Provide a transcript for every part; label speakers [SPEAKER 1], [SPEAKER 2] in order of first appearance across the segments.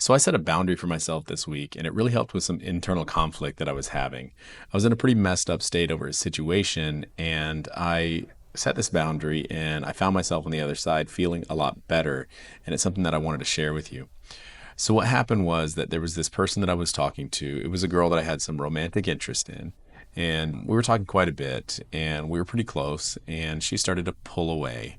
[SPEAKER 1] So I set a boundary for myself this week, and it really helped with some internal conflict that I was having. I was in a pretty messed up state over a situation, and I set this boundary, and I found myself on the other side feeling a lot better. And it's something that I wanted to share with you. So what happened was that there was this person that I was talking to. It was a girl that I had some romantic interest in. And we were talking quite a bit, and we were pretty close, and she started to pull away.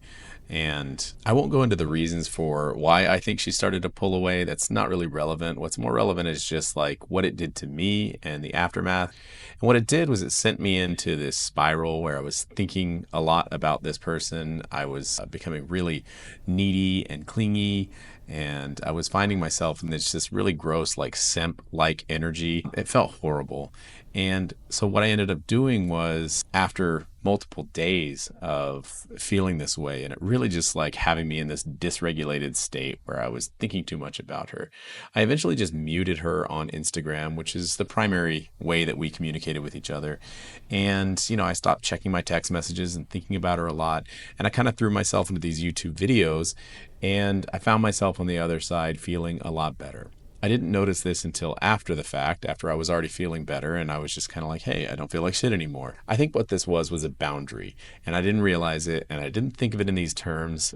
[SPEAKER 1] And I won't go into the reasons for why I think she started to pull away. That's not really relevant. What's more relevant is just like what it did to me and the aftermath. And what it did was it sent me into this spiral where I was thinking a lot about this person. I was becoming really needy and clingy. And I was finding myself in this really gross, like simp-like energy. It felt horrible. And so what I ended up doing was, after multiple days of feeling this way, and it really just like having me in this dysregulated state where I was thinking too much about her, I eventually just muted her on Instagram, which is the primary way that we communicated with each other. And, I stopped checking my text messages and thinking about her a lot. And I kind of threw myself into these YouTube videos, and I found myself on the other side feeling a lot better. I didn't notice this until after the fact, after I was already feeling better, and I was just kind of like, hey, I don't feel like shit anymore. I think what this was a boundary, and I didn't realize it, and I didn't think of it in these terms.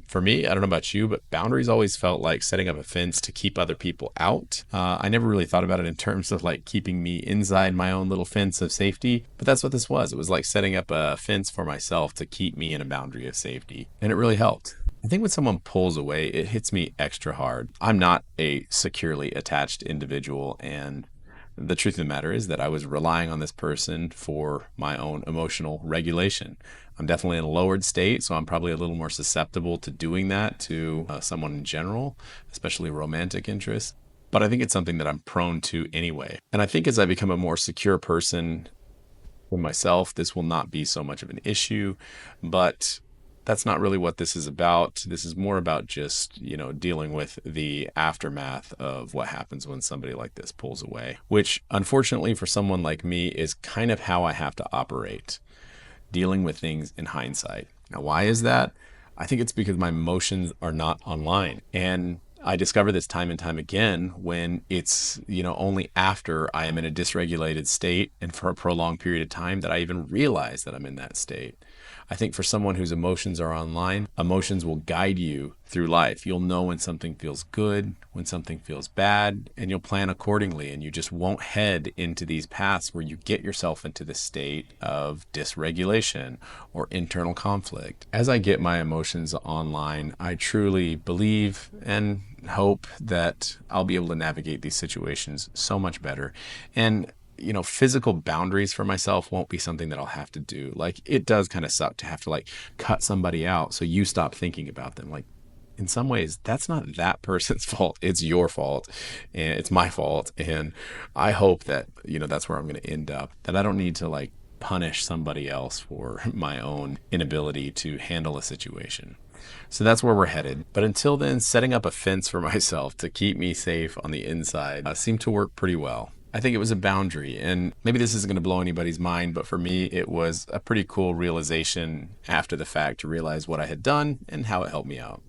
[SPEAKER 1] For me, I don't know about you, but boundaries always felt like setting up a fence to keep other people out. I never really thought about it in terms of like keeping me inside my own little fence of safety, but that's what this was. It was like setting up a fence for myself to keep me in a boundary of safety, and it really helped. I think when someone pulls away, it hits me extra hard. I'm not a securely attached individual, and the truth of the matter is that I was relying on this person for my own emotional regulation. I'm definitely in a lowered state, so I'm probably a little more susceptible to doing that to someone in general, especially romantic interests. But I think it's something that I'm prone to anyway. And I think as I become a more secure person in myself, this will not be so much of an issue. But that's not really what this is about. This is more about just, dealing with the aftermath of what happens when somebody like this pulls away, which unfortunately for someone like me is kind of how I have to operate, dealing with things in hindsight. Now, why is that? I think it's because my emotions are not online. And I discover this time and time again when it's, only after I am in a dysregulated state and for a prolonged period of time that I even realize that I'm in that state. I think for someone whose emotions are online, emotions will guide you through life. You'll know when something feels good, when something feels bad, and you'll plan accordingly. And you just won't head into these paths where you get yourself into the state of dysregulation or internal conflict. As I get my emotions online, I truly believe and hope that I'll be able to navigate these situations so much better. And physical boundaries for myself won't be something that I'll have to do. Like, it does kind of suck to have to like cut somebody out so you stop thinking about them. Like, in some ways, that's not that person's fault. It's your fault, and it's my fault. And I hope that, that's where I'm going to end up, that I don't need to like punish somebody else for my own inability to handle a situation. So that's where we're headed. But until then, setting up a fence for myself to keep me safe on the inside seemed to work pretty well. I think it was a boundary, and maybe this isn't going to blow anybody's mind, but for me, it was a pretty cool realization after the fact to realize what I had done and how it helped me out.